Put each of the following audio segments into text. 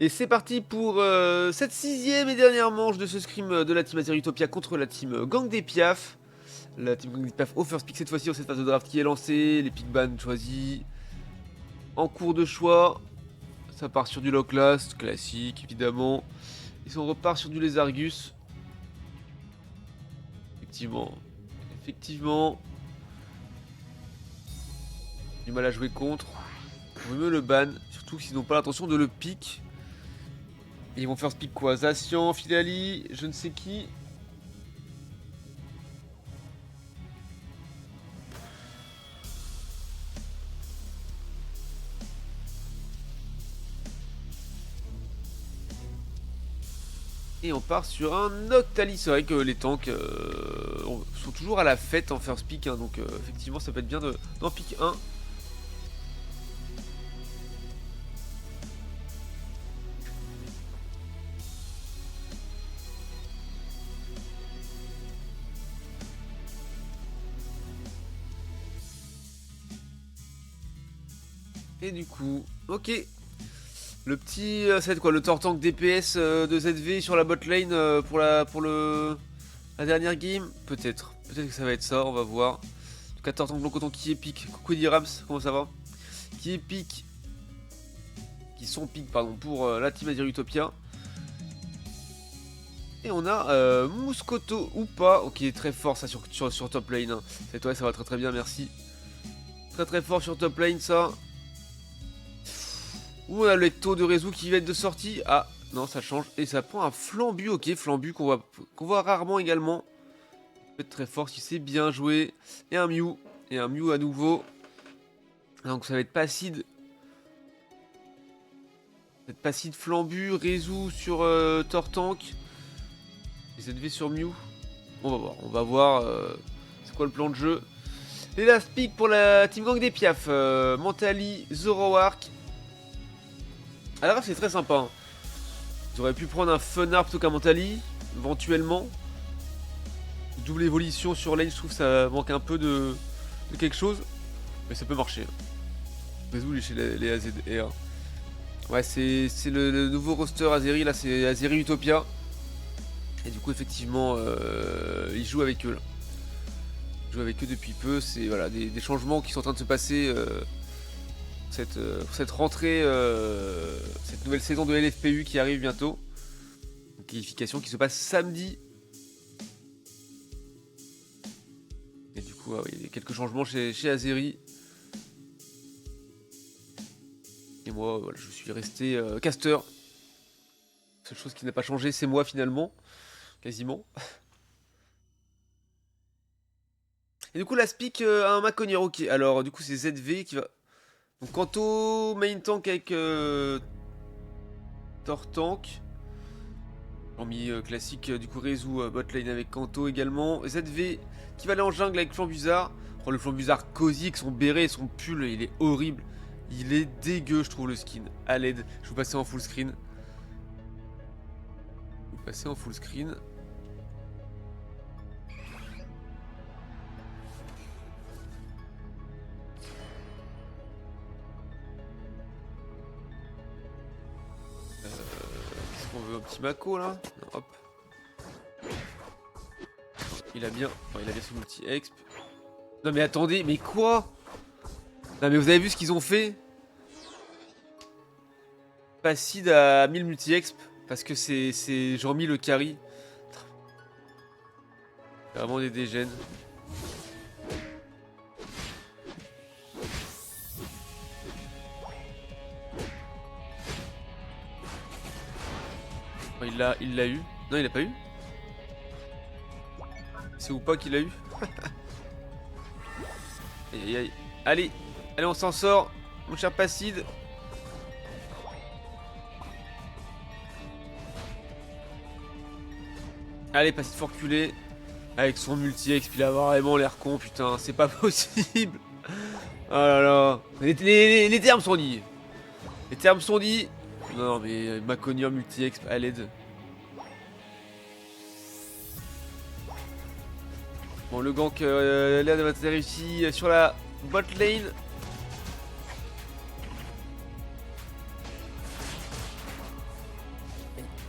Et c'est parti pour cette 6ème et dernière manche de ce scrim de la team Azeri Utopia contre la team Gang des Piaf. La team Gang des Piaf au first pick cette fois-ci dans cette phase de draft qui est lancée. Les pick ban choisis en cours de choix. Ça part sur du lock last, classique évidemment. Et on repart sur du Lézargus. Effectivement. Du mal à jouer contre. On veut mieux le ban, surtout s'ils n'ont pas l'intention de le pick. Et ils vont faire pick quoi? Zacian, Filali, je ne sais qui. Et on part sur un Noctali. C'est vrai que les tanks sont toujours à la fête en first pick, hein, donc effectivement ça peut être bien d'en pick 1. Et du coup, ok. Le petit, ça va être quoi? Le Tortank DPS de ZV sur la bot lane pour la dernière game? Peut-être. Peut-être que ça va être ça, on va voir. En tout cas, Tortank Blanc Coton qui est pick. Coucou Dirams, comment ça va? Qui est pick. Qui sont pick, pardon, pour la team Azeri Utopia. Et on a Mouscoto ou pas. Ok, très fort ça sur top lane. Hein. C'est toi, ça va très très bien, merci. Très très fort sur top lane ça. Ouh, on a le taux de réseau qui va être de sortie. Ah, non, ça change. Et ça prend un flambu, ok, flambu qu'on voit rarement également. Peut être très fort si c'est bien joué. Et un Mew. Et un Mew à nouveau. Donc ça va être Pacide. Cette Pacide flambu, réseau sur Tortank. Et ZV sur Mew. On va voir c'est quoi le plan de jeu. Et last pick pour la team Gang des Piaf. Mentali, Zoroark. Alors c'est très sympa. Hein. J'aurais pu prendre un Funard plutôt qu'un Mentali, éventuellement. Double évolution sur lane, je trouve que ça manque un peu de quelque chose. Mais ça peut marcher. Résout chez les AZR. Ouais, c'est le nouveau roster Azeri, là c'est Azeri Utopia. Et du coup effectivement, ils jouent avec eux là. Ils jouent avec eux depuis peu, c'est voilà, des changements qui sont en train de se passer pour cette rentrée, cette nouvelle saison de LFPU qui arrive bientôt. Une qualification qui se passe samedi. Et du coup, il y a quelques changements chez Azeri. Et moi, voilà, je suis resté caster. La seule chose qui n'a pas changé, c'est moi finalement. Quasiment. Et du coup, la speak a un Maconier, ok. Alors, du coup, c'est ZV qui va. Donc, Kanto, main tank avec Tortank. J'ai mis classique, du coup, réseau bot lane avec Kanto également. ZV qui va aller en jungle avec Flambuzard. Oh, le Flambuzard cosy avec son béret et son pull, il est horrible. Il est dégueu, je trouve, le skin. À l'aide. Je vais passer en full screen. Je vais passer en full screen. Qu'est-ce qu'on veut? Un petit Mako là? Hop. Il a bien son multi-exp. Non mais attendez, mais quoi? Non mais vous avez vu ce qu'ils ont fait? Pacide à 1000 multi-exp parce que c'est Jean-Mi le carry. C'est vraiment des dégènes. Oh, il l'a eu. Non, il a pas eu. C'est ou pas qu'il a eu. Aïe aïe aïe. Allez, allez, on s'en sort, mon cher Pacide. Allez, Pacide faut reculer. Avec son multi-exp, il a vraiment l'air con, putain, c'est pas possible. Oh là là. Les termes sont dits. Les termes sont dits. Non, mais Maconier multi-exp à l'aide. Bon, le gank l'air de être réussi sur la bot lane.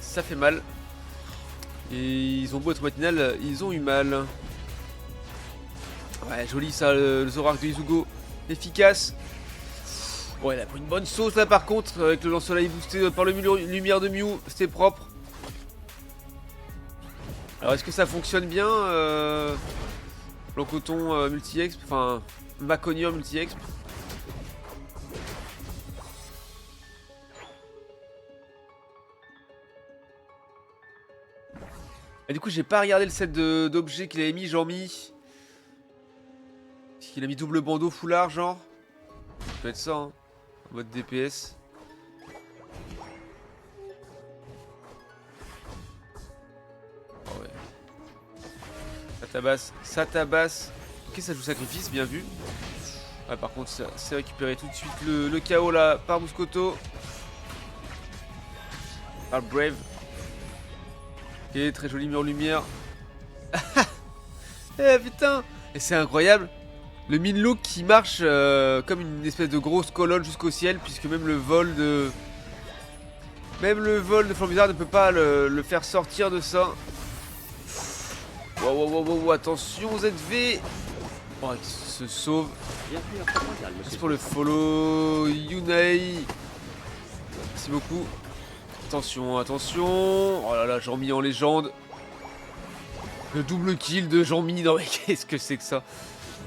ça fait mal. Et ils ont beau être matinal, ils ont eu mal. Ouais, joli ça, le Zoroark de Izugo. Efficace. Bon, il a pris une bonne sauce là par contre, avec le lance-soleil boosté par le lumière de Mew. C'était propre. Alors, est-ce que ça fonctionne bien Blancoton multi-exp, enfin, Maconium multi-exp. Et du coup, j'ai pas regardé le set d'objets qu'il avait mis, Jean-Mi. Est-ce qu'il a mis double bandeau foulard, genre? Ça peut être ça, hein. En mode DPS. Oh ouais. Ça tabasse. Ok, ça joue sacrifice, bien vu. Ouais, par contre, c'est récupéré tout de suite le KO là par Mouscoto. Par Brave. Ok, très joli mur lumière. Eh putain! Et c'est incroyable! Le Minlook qui marche comme une espèce de grosse colonne jusqu'au ciel, puisque même le vol de Flambizarre ne peut pas le faire sortir de ça. Wow, attention ZV! Oh, il se sauve. C'est pour le follow Yunei. Merci beaucoup. Attention. Oh là là, Jean-Mi en légende. Le double kill de Jean-Mi. Non mais qu'est-ce que c'est que ça?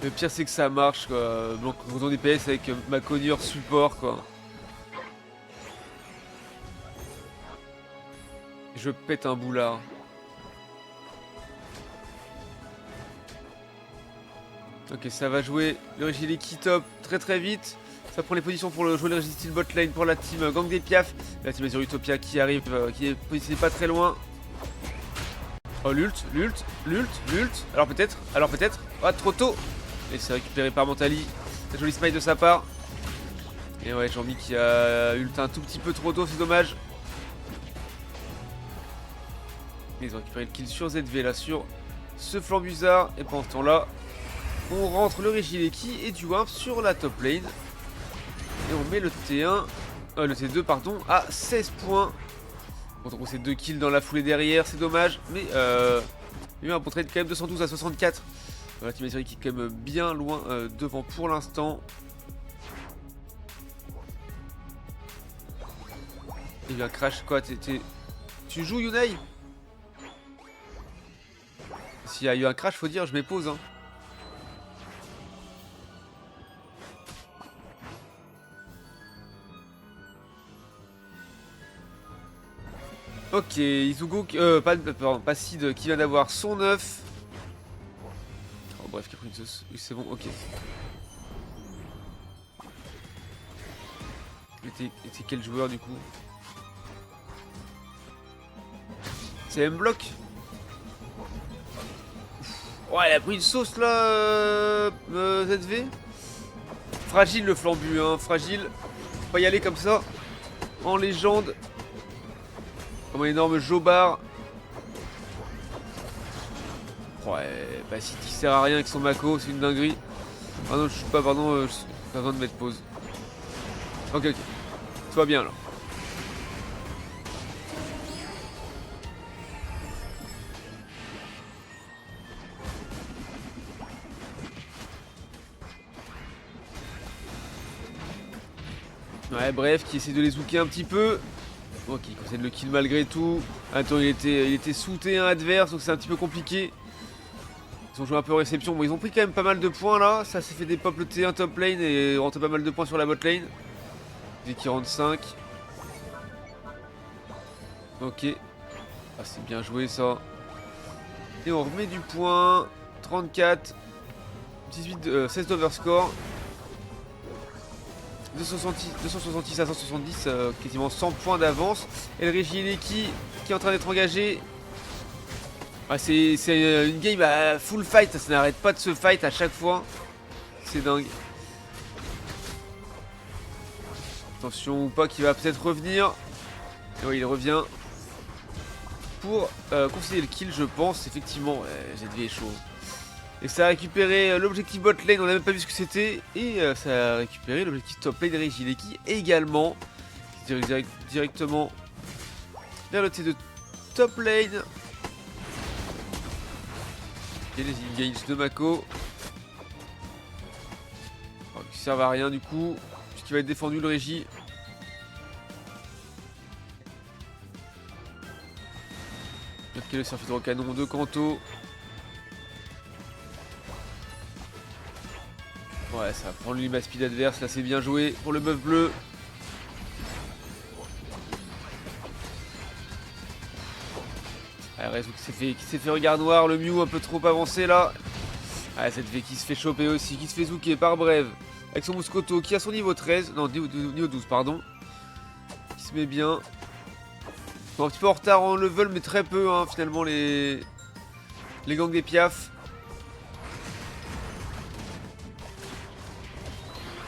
Le pire c'est que ça marche quoi. Blancoton DPS avec Maconior support quoi. Je pète un boulard. Ok, ça va jouer le Regileki top très vite. Ça prend les positions pour jouer le Registeel bot lane pour la team Gang des Piaf. La team Azure Utopia qui arrive, qui est positionnée pas très loin. Oh l'ult. Alors peut-être. Ah trop tôt. Et c'est récupéré par Mentali. C'est joli smite de sa part. Et ouais, Jean-Mi qui a ult un tout petit peu trop tôt, c'est dommage. Ils ont récupéré le kill sur ZV là, sur ce Flambuzarre. Et pendant ce temps là, on rentre le Regileki et du Wimp sur la top lane. Et on met le T1, le T2 pardon, à 16 points. Bon, donc c'est 2 kills dans la foulée derrière, c'est dommage. Mais il y a eu un bon trade quand même, 212 à 64. La team Azure qui est quand même bien loin devant pour l'instant. Il y a un crash quoi, tu joues Yunei? S'il y a eu un crash faut dire, je m'épose hein. Ok, Izugo, pas Sid qui vient d'avoir son 9. Oh, bref, qui a pris une sauce. Oui, c'est bon, ok. Il était quel joueur du coup? C'est M-Block. Ouais, il a pris une sauce là, ZV. Fragile le flambu, hein, fragile. Faut pas y aller comme ça. En légende. Comme un énorme jobard. Ouais, bah si il sert à rien avec son Mako, c'est une dinguerie. Ah non, je suis pas, pardon, pas besoin de mettre pause. Ok, tout va bien alors. Ouais, bref, qui essaie de les zouker un petit peu. Ok, il concède le kill malgré tout. Attends, il était sous T1 adverse, donc c'est un petit peu compliqué. Ils ont joué un peu en réception. Bon, ils ont pris quand même pas mal de points là. Ça s'est fait des pop le T1 top lane et rentré pas mal de points sur la bot lane. Dès qu'ils rentrent 5. Ok. Ah, c'est bien joué ça. Et on remet du point. 34. 16 d'overscore. 266 à 170, quasiment 100 points d'avance. Et le Regileki qui est en train d'être engagé. Ah, c'est une game à full fight, ça n'arrête pas de se fight à chaque fois. C'est dingue. Attention ou pas qu'il va peut-être revenir. Et oui, il revient. Pour concéder le kill, je pense. Effectivement, ZV est chaud. Et ça a récupéré l'objectif bot lane, on n'a même pas vu ce que c'était. Et ça a récupéré l'objectif top lane Regileki également. Directement vers le T2 top lane. Et les engages de Mako. Qui servent à rien du coup, puisqu'il va être défendu le Régie. Ok, le surf hydrocanon de Kanto. Ouais, ça va prendre lui ma speed adverse, là c'est bien joué pour le bœuf bleu. Rezo qui s'est fait regard noir, le Mew un peu trop avancé là. Ah, cette V qui se fait choper aussi, qui se fait zouker par Brève. Avec son Moscoto qui a son niveau 13, non niveau 12 pardon. Qui se met bien. Bon, un petit peu en retard en level mais très peu hein, finalement les gangs des Piaf.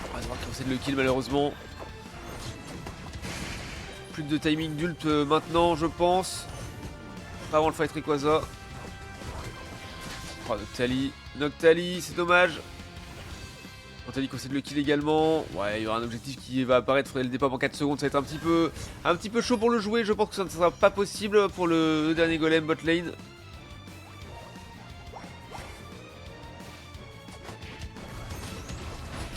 On va devoir commencer de le kill malheureusement. Plus de timing d'ult maintenant je pense. Pas avant le fight Rayquaza. Oh, Noctali, c'est dommage. Noctali concède le kill également. Ouais, il y aura un objectif qui va apparaître, faudrait le départ en 4 secondes, ça va être un petit peu chaud pour le jouer. Je pense que ça ne sera pas possible pour le dernier golem bot lane.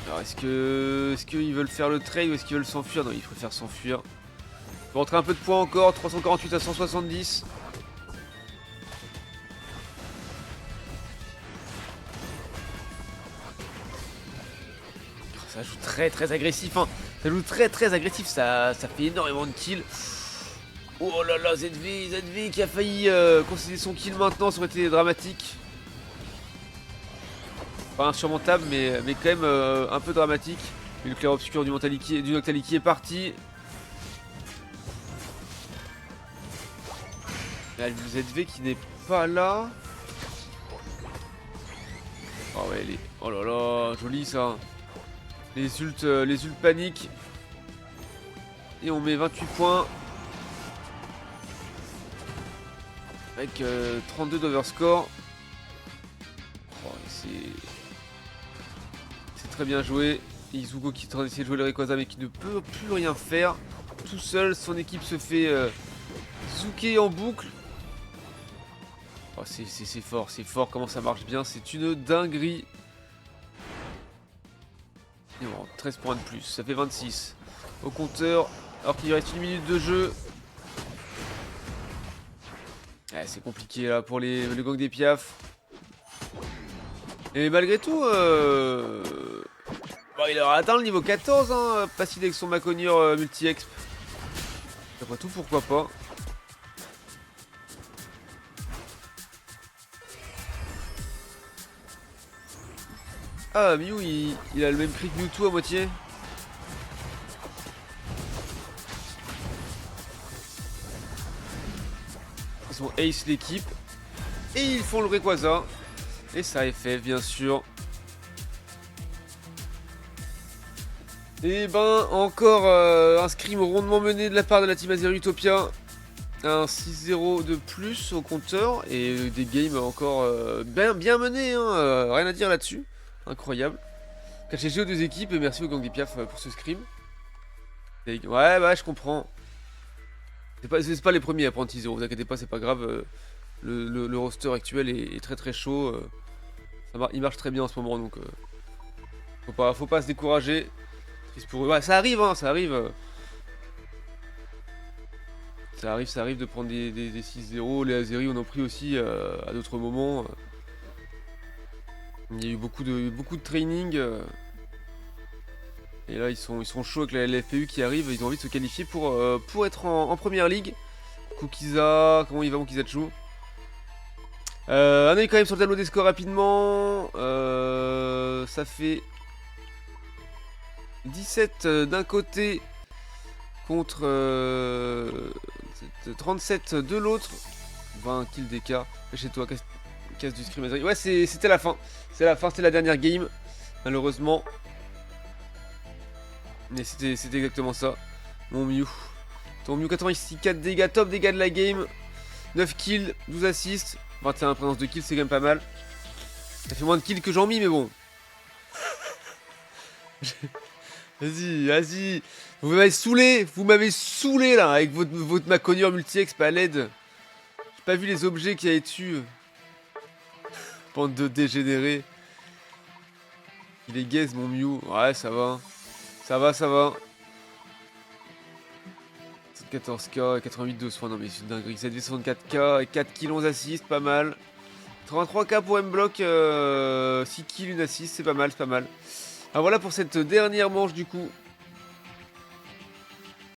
Alors est-ce qu'ils veulent faire le trade ou est-ce qu'ils veulent s'enfuir? Non, ils préfèrent s'enfuir. Il faut rentrer un peu de points encore, 348 à 170. Ça joue très agressif hein. Ça joue très agressif, ça fait énormément de kills. Oh là là, ZV qui a failli concéder son kill maintenant, ça aurait été dramatique. Pas insurmontable mais quand même un peu dramatique. Mais le clair obscur du Noctali qui est parti. Là, le ZV qui n'est pas là. Oh ouais, oh là là, joli ça. Les ults paniquent. Et on met 28 points. Avec 32 d'overscore. Oh, c'est très bien joué. Et Izugo qui est en train d'essayer de jouer le Rayquaza mais qui ne peut plus rien faire. Tout seul, son équipe se fait zouker en boucle. Oh, c'est fort, comment ça marche bien. C'est une dinguerie. Et bon, 13 points de plus, ça fait 26 au compteur, alors qu'il reste 1 minute de jeu. Ouais, c'est compliqué là pour le gang des Piaf. Et malgré tout, bon, il aura atteint le niveau 14, hein, Passide avec son Maconure multi-exp. Après tout, pourquoi pas. Ah, Mew, il a le même crit que Mewtwo à moitié. Ils sont ace l'équipe. Et ils font le Rayquaza. Et ça FF bien sûr. Et ben encore un scrim rondement mené de la part de la team Azeri Utopia. Un 6-0 de plus au compteur. Et des games encore bien menés, hein, rien à dire là-dessus. Incroyable. KGG aux deux équipes et merci au gang des Piaf pour ce scrim. Ouais, bah je comprends. C'est pas les premiers à prendre 6-0, vous inquiétez pas, c'est pas grave. Le roster actuel est très chaud. Il marche très bien en ce moment donc faut pas se décourager. Triste pour eux. Ouais, ça arrive, hein, ça arrive. Ça arrive de prendre des 6-0. Les Azeri on en pris aussi à d'autres moments. Il y a eu beaucoup de training. Et là ils sont chauds avec la LFPU qui arrive. Ils ont envie de se qualifier pour être en première ligue. Kukiza, comment il va mon Kizachu? Un œil quand même sur le tableau des scores rapidement. Ça fait 17 d'un côté contre 37 de l'autre. 20 kills d'écart. Chez toi, casse du scrim. Ouais, c'était la fin. C'était la dernière game. Malheureusement. Mais c'était exactement ça. Mon Mew. Ton Mew 84 dégâts, top dégâts de la game. 9 kills, 12 assists. 21 présence de kills, c'est quand même pas mal. Ça fait moins de kills que Jean-Mi, mais bon. Vas-y. Vous m'avez saoulé là avec votre Maconure multi-exp à l'aide. pas vu les objets qu'il y avait dessus. Bande de dégénérés. Il est gaze mon Mew. Ouais, ça va. Ça va, ça va. 14k, 88 de soins. Non mais c'est une dinguerie. 7v64k et 4 kills, 11 assists, pas mal. 33k pour M-Block, 6 kills, une assist, c'est pas mal, c'est pas mal. Alors voilà pour cette dernière manche du coup.